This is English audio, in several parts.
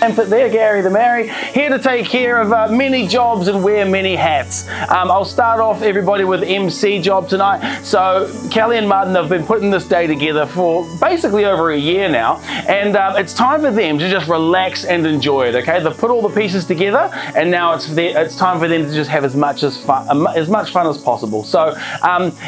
And there, Gary the Mary, here to take care of many jobs and wear many hats. I'll start off, everybody, with MC job tonight. So Kellie and Martin have been putting this day together for basically over a year now, and it's time for them to just relax and enjoy it. Okay, they've put all the pieces together, and now it's time for them to just have as much fun as possible. So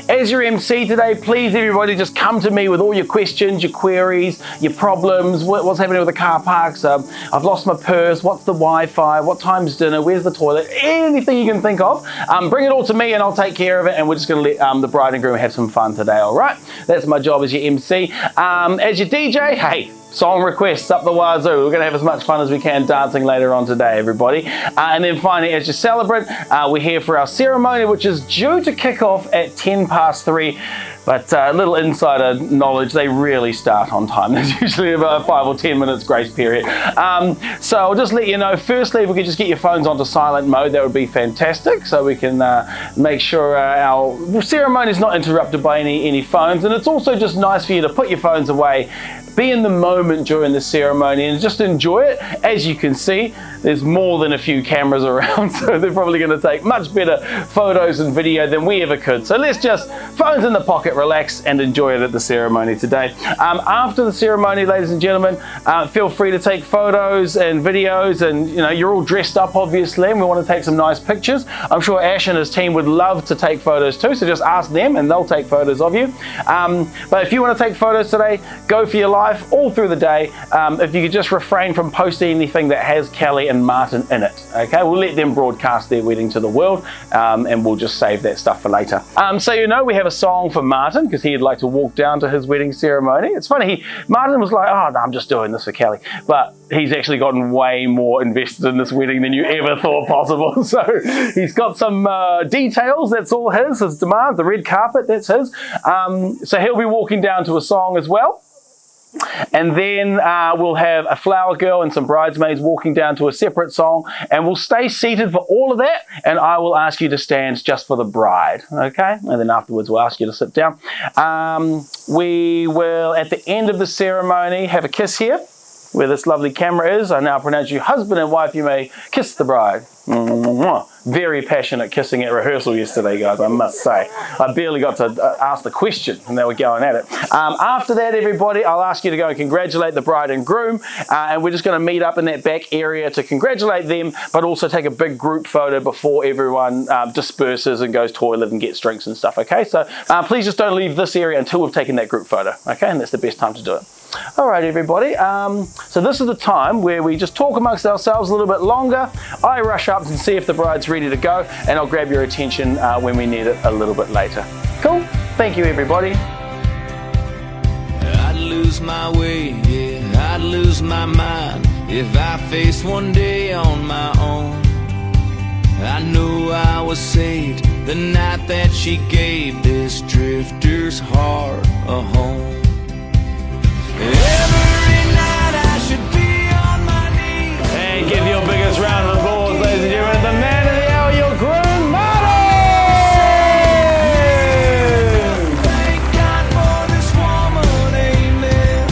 as your MC today, please everybody just come to me with all your questions, your queries, your problems, what's happening with the car parks. I've lost my purse, what's the Wi-Fi, what time's dinner, where's the toilet, anything you can think of, bring it all to me and I'll take care of it, and we're just going to let the bride and groom have some fun today, all right? That's my job as your MC. As your DJ, hey, song requests up the wazoo. We're going to have as much fun as we can dancing later on today, everybody. And then finally, as your celebrant, we're here for our ceremony, which is due to kick off at 3:10. But a little insider knowledge, they really start on time. There's usually about 5 or 10 minutes grace period. So I'll just let you know, firstly, if we could just get your phones onto silent mode, that would be fantastic, so we can make sure our ceremony is not interrupted by any phones. And it's also just nice for you to put your phones away, be in the moment during the ceremony and just enjoy it. As you can see, there's more than a few cameras around, so they're probably going to take much better photos and video than we ever could. So let's just, phones in the pocket, relax and enjoy it at the ceremony today. After the ceremony, ladies and gentlemen, feel free to take photos and videos, and you know, you're all dressed up obviously, and we want to take some nice pictures. I'm sure Ash and his team would love to take photos too, so just ask them and they'll take photos of you. But if you want to take photos today, go for your life all through the day. If you could just refrain from posting anything that has Kellie and Martin in it, okay? We'll let them broadcast their wedding to the world, and we'll just save that stuff for later. So you know, we have a song for Martin because he'd like to walk down to his wedding ceremony. It's funny, Martin was like, oh no, I'm just doing this for Kellie, but he's actually gotten way more invested in this wedding than you ever thought possible. So he's got some details, that's all his demand, the red carpet, that's his. So he'll be walking down to a song as well. And then we'll have a flower girl and some bridesmaids walking down to a separate song, and we'll stay seated for all of that, and I will ask you to stand just for the bride, okay? And then afterwards we'll ask you to sit down. We will, at the end of the ceremony, have a kiss here, where this lovely camera is. I now pronounce you husband and wife. You may kiss the bride. Very passionate kissing at rehearsal yesterday, guys, I must say. I barely got to ask the question and they were going at it. After that, everybody, I'll ask you to go and congratulate the bride and groom, and we're just going to meet up in that back area to congratulate them, but also take a big group photo before everyone disperses and goes toilet and gets drinks and stuff, okay? So please just don't leave this area until we've taken that group photo, okay? And that's the best time to do it. All right, everybody, so this is the time where we just talk amongst ourselves a little bit longer. I rush up and see if the bride's ready to go, and I'll grab your attention when we need it a little bit later. Cool? Thank you, everybody. I'd lose my way, yeah, I'd lose my mind if I faced one day on my own. I knew I was saved the night that she gave this drifter's heart a home. Every night I should be on my knees. And give your biggest round of applause, ladies and gentlemen, the man of the hour, your groom, Martin! Thank God for this woman, amen.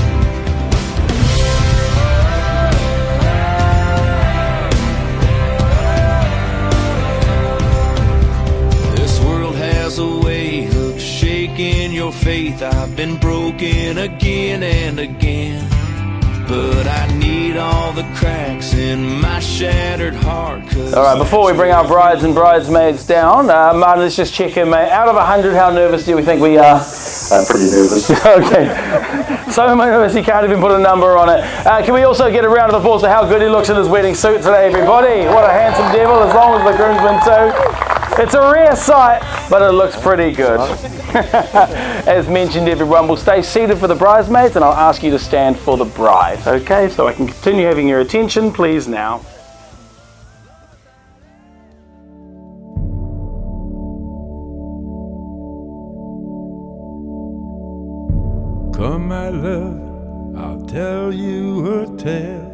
This world has a way of shaking your faith. I've been broken again and again, but I need all the cracks in my shattered heart. All right, before we bring our brides and bridesmaids down, Martin, let's just check in, mate. Out of 100, how nervous do we think we are? I'm pretty nervous. Okay. So nervous he can't even put a number on it. Can we also get a round of applause for how good he looks in his wedding suit today, everybody? What a handsome devil, as long as the groomsmen too. It's a rare sight, but it looks pretty good. As mentioned, everyone will stay seated for the bridesmaids, and I'll ask you to stand for the bride. Okay, so I can continue having your attention, please, now. Come, my love, I'll tell you a tale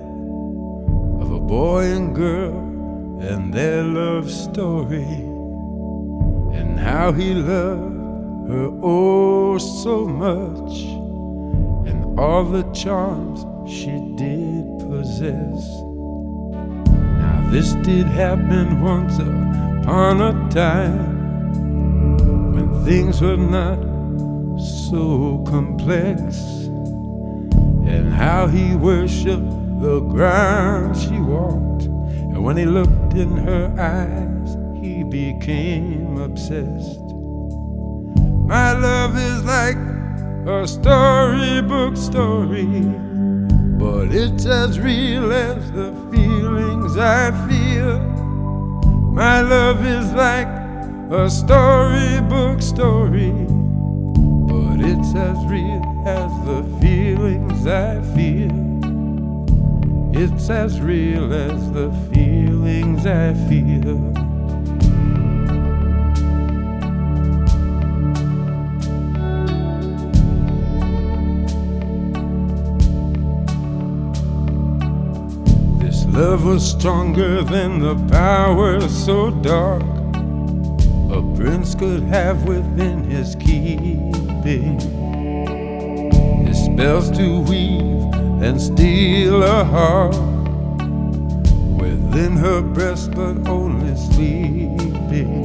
of a boy and girl and their love story, and how he loved her oh so much, and all the charms she did possess. Now this did happen once upon a time, when things were not so complex, and how he worshipped the ground she walked, and when he looked in her eyes he became obsessed. My love is like a storybook story, but it's as real as the feelings I feel. My love is like a storybook story, but it's as real as the feelings I feel. It's as real as the feelings I feel. This love was stronger than the power so dark a prince could have within his keeping. His spells to weave and steal a heart within her breast, but only sleeping.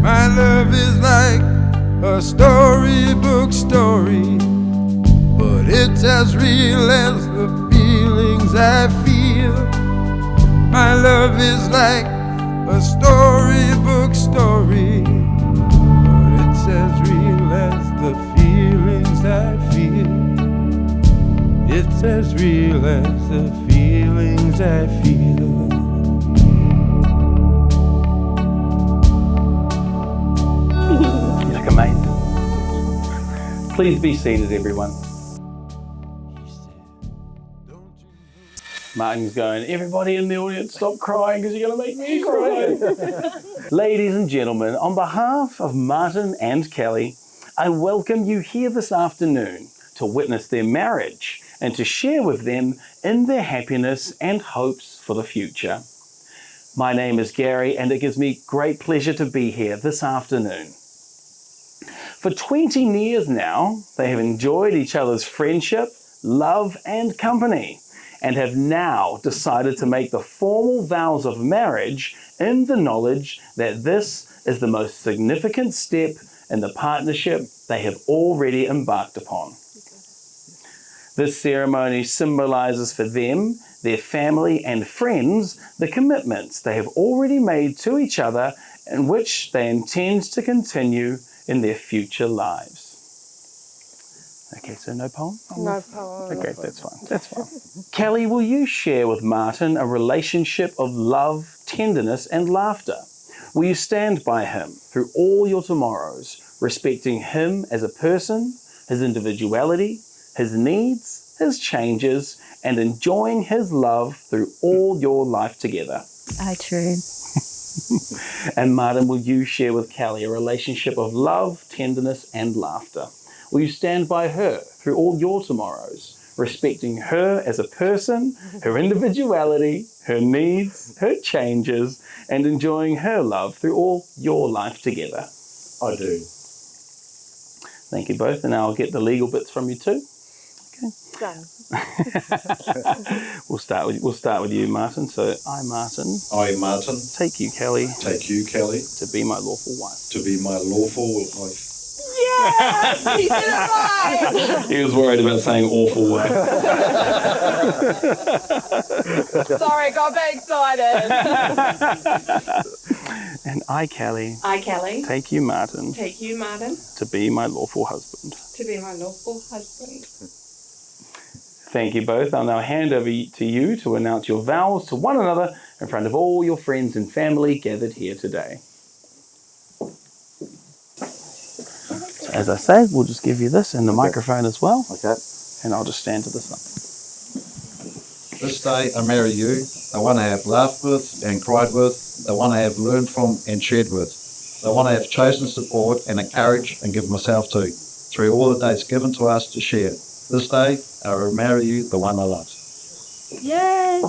My love is like a storybook story, but it's as real as the feelings I feel. My love is like a storybook story, but it's as real as the feelings I feel. It's as real as the feelings I feel. You look amazing. Please be seated, everyone. Martin's going, everybody in the audience, stop crying because you're going to make me cry. Ladies and gentlemen, on behalf of Martin and Kellie, I welcome you here this afternoon to witness their marriage and to share with them in their happiness and hopes for the future. My name is Gary, and it gives me great pleasure to be here this afternoon. For 20 years now, they have enjoyed each other's friendship, love, and company, and have now decided to make the formal vows of marriage in the knowledge that this is the most significant step in the partnership they have already embarked upon. This ceremony symbolizes for them, their family and friends, the commitments they have already made to each other and which they intend to continue in their future lives. Okay, so no poem? No poem. Okay, that's fine. That's fine. Kellie, will you share with Martin a relationship of love, tenderness, and laughter? Will you stand by him through all your tomorrows, respecting him as a person, his individuality, his needs, his changes, and enjoying his love through all your life together? I true. And Martin, will you share with Kellie a relationship of love, tenderness, and laughter? Will you stand by her through all your tomorrows, respecting her as a person, her individuality, her needs, her changes, and enjoying her love through all your life together? I do. Thank you both, and I'll get the legal bits from you too. Done. We'll start with you, Martin. So I, Martin, I, Martin, take you, Kellie, take you, Kellie, to be my lawful wife. to be my lawful wife. Yes! He did it right! He was worried about saying awful words. Sorry, got very excited. And I, Kellie, I, Kellie, take you, Martin, take you, Martin, to be my lawful husband. to be my lawful husband. Thank you both. I'll now hand over to you to announce your vows to one another in front of all your friends and family gathered here today. So as I say, we'll just give you this and the microphone as well. Okay. And I'll just stand to the side. This day I marry you, the one I have laughed with and cried with, the one I have learned from and shared with, the one I have chosen to support and encourage and give myself to, through all the days given to us to share. This day I will marry you, the one I love. Yes!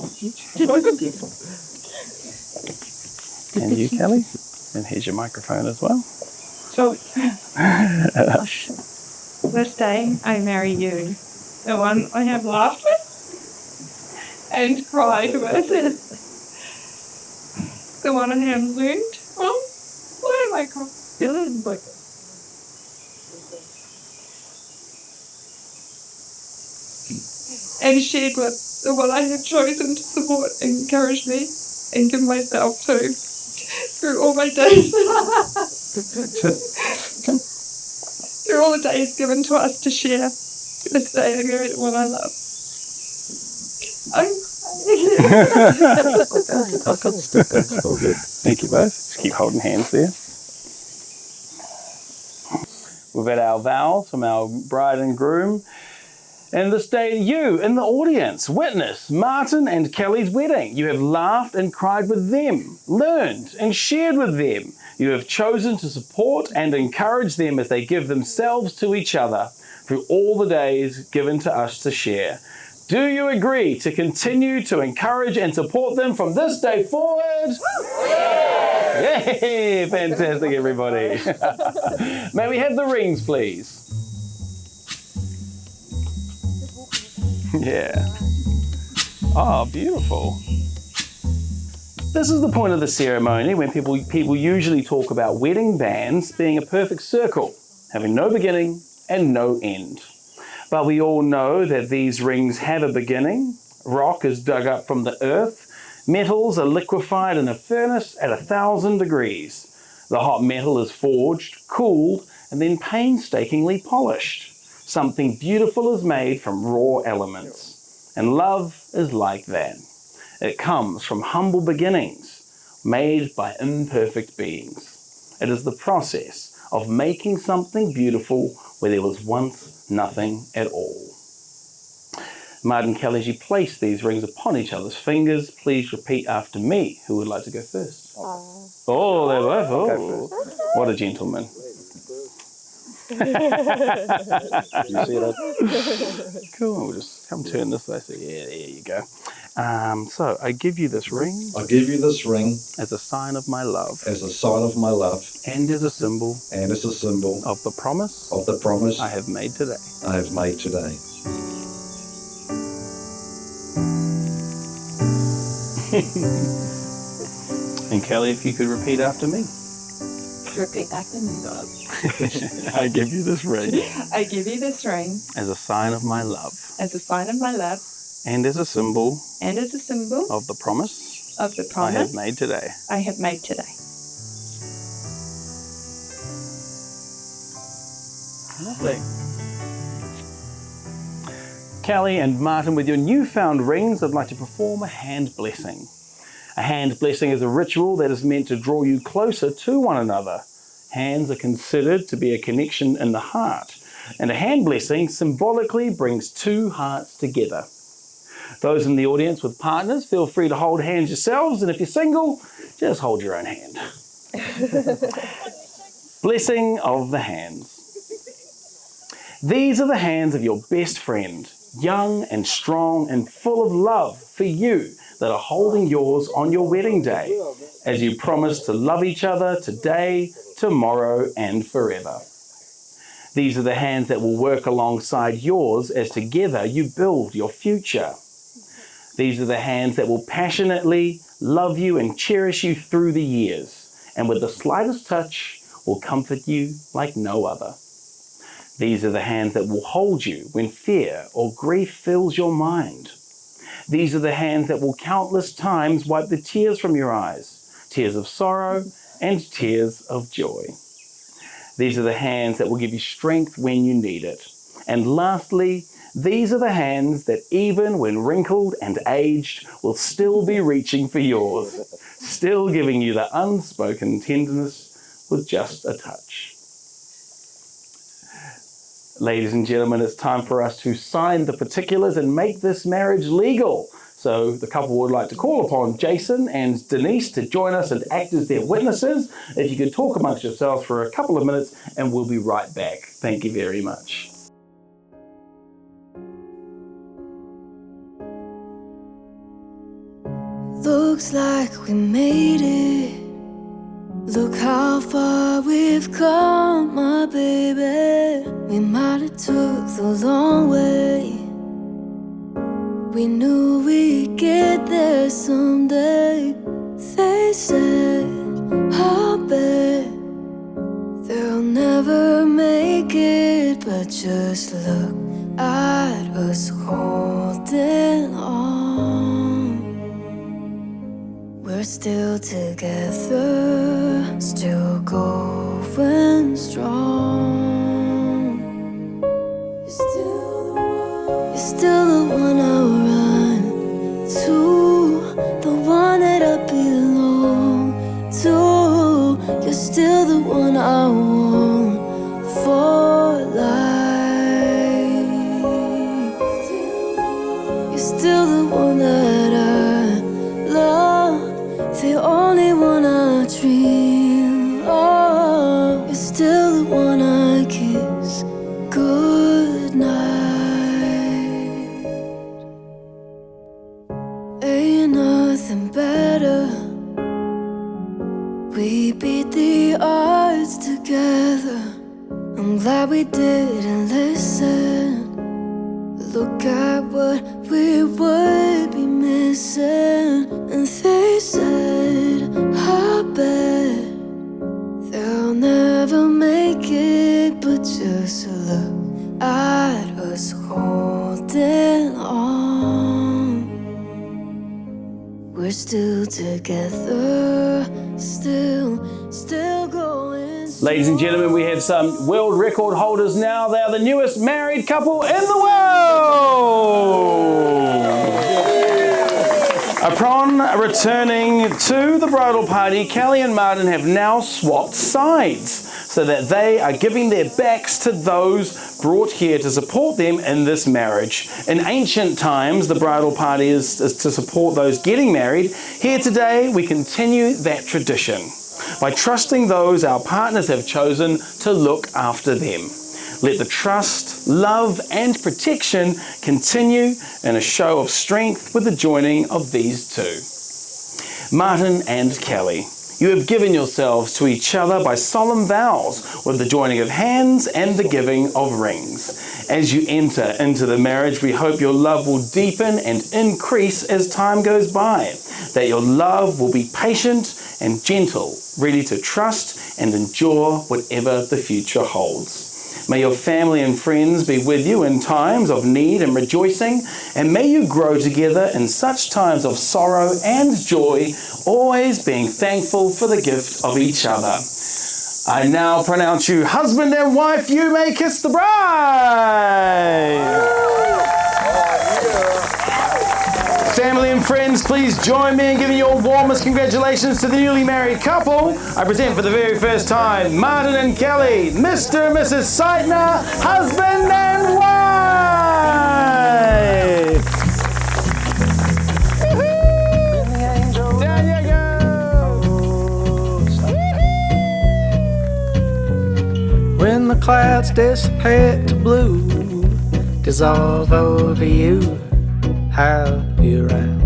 And you, Kellie. And here's your microphone as well. So, this day I marry you, the one I have laughed with and cried with, the one I have learned from. What am I called? And shared with, the one I have chosen to support and encourage me and give myself to through all my days. Through all the days given to us to share. This day I marry the one I love. Thank you both. Just keep holding hands there. We've had our vows from our bride and groom. And this day you, in the audience, witness Martin and Kellie's wedding. You have laughed and cried with them, learned and shared with them. You have chosen to support and encourage them as they give themselves to each other through all the days given to us to share. Do you agree to continue to encourage and support them from this day forward? Yay! Fantastic, everybody. May we have the rings, please? Yeah. Oh, beautiful. This is the point of the ceremony when people usually talk about wedding bands being a perfect circle, having no beginning and no end. But we all know that these rings have a beginning. Rock is dug up from the earth. Metals are liquefied in a furnace at 1,000 degrees. The hot metal is forged, cooled, and then painstakingly polished. Something beautiful is made from raw elements. And love is like that. It comes from humble beginnings, made by imperfect beings. It is the process of making something beautiful where there was once nothing at all. Martin and Kellie, as you place these rings upon each other's fingers, please repeat after me. Who would like to go first? Oh, they're both. Oh, what a gentleman. You see that? Cool. We'll just come turn this way. So yeah, there you go. So I give you this ring I give you this ring as a sign of my love as a sign of my love and as a symbol and as a symbol of the promise of the promise I have made today. I have made today. And Kellie, if you could repeat after me. Repeat after me, God. I give you this ring I give you this ring as a sign of my love as a sign of my love and as a symbol and as a symbol of the promise of the I promise have made today. I have made today. Lovely. Kellie and Martin, with your newfound rings, I'd like to perform a hand blessing. A hand blessing is a ritual that is meant to draw you closer to one another. Hands are considered to be a connection in the heart, and a hand blessing symbolically brings two hearts together. Those in the audience with partners, feel free to hold hands yourselves, and if you're single, just hold your own hand. Blessing of the hands. These are the hands of your best friend, young and strong and full of love for you, that are holding yours on your wedding day, as you promise to love each other today, tomorrow, and forever. These are the hands that will work alongside yours as together you build your future. These are the hands that will passionately love you and cherish you through the years, and with the slightest touch will comfort you like no other. These are the hands that will hold you when fear or grief fills your mind. These are the hands that will countless times wipe the tears from your eyes, tears of sorrow and tears of joy. These are the hands that will give you strength when you need it. And lastly, these are the hands that even when wrinkled and aged will still be reaching for yours, still giving you the unspoken tenderness with just a touch. Ladies and gentlemen, it's time for us to sign the particulars and make this marriage legal. So the couple would like to call upon Jason and Denise to join us and act as their witnesses. If you could talk amongst yourselves for a couple of minutes and we'll be right back. Thank you very much. Looks like we made it. Look how far we've come, my baby. We might have took the long way. We knew we'd get there someday. They said, I bet they'll never make it. But just look at us holding on. We're still together, still going strong. You're still the one I run to, the one that I belong to. You're still the one I want for life. You're still the one that I love, the only one I dream of. You're still the one I kiss goodnight. Ain't nothing better. We beat the odds together. I'm glad we didn't listen. Look at what we would be missing. And they said, I bet they'll never make it. But just look at us holding on. We're still together, still going strong. Ladies and gentlemen, we have some world record holders now. They are the newest married couple in the world. Upon returning to the bridal party, Kellie and Martin have now swapped sides so that they are giving their backs to those brought here to support them in this marriage. In ancient times, the bridal party is to support those getting married. Here today, we continue that tradition by trusting those our partners have chosen to look after them. Let the trust, love, and protection continue in a show of strength with the joining of these two. Martin and Kellie, you have given yourselves to each other by solemn vows with the joining of hands and the giving of rings. As you enter into the marriage, we hope your love will deepen and increase as time goes by, that your love will be patient and gentle, ready to trust and endure whatever the future holds. May your family and friends be with you in times of need and rejoicing, and may you grow together in such times of sorrow and joy, always being thankful for the gift of each other. I now pronounce you husband and wife. You may kiss the bride. Family and friends, please join me in giving your warmest congratulations to the newly married couple. I present for the very first time, Martin and Kellie, Mr. and Mrs. Seitner, husband and wife. Down you go. When the clouds dissipate to blue, dissolve over you, I'll be around.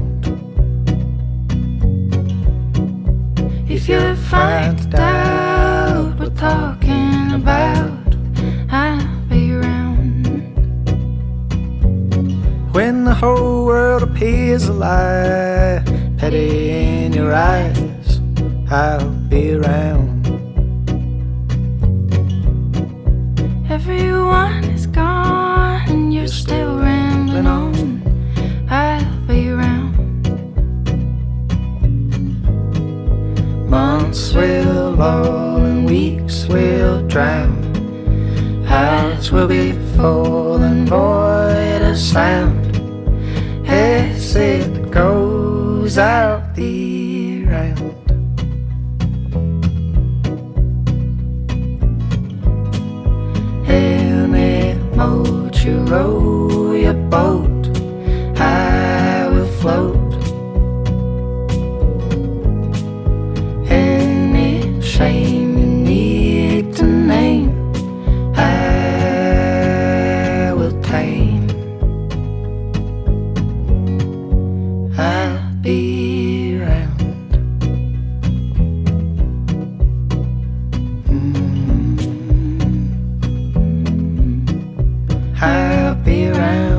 If you find out we're talking about, I'll be around. When the whole world appears a lie, petty in your eyes, I'll be around. everyone is gone and you're still rambling on, I'll be around. Months will lull and weeks will drown. Hearts will be full and void of sound as it goes out the round. Any mode you row your boat, I will float. Any shame you need to name, I will tame. I'll be around. I'll be around.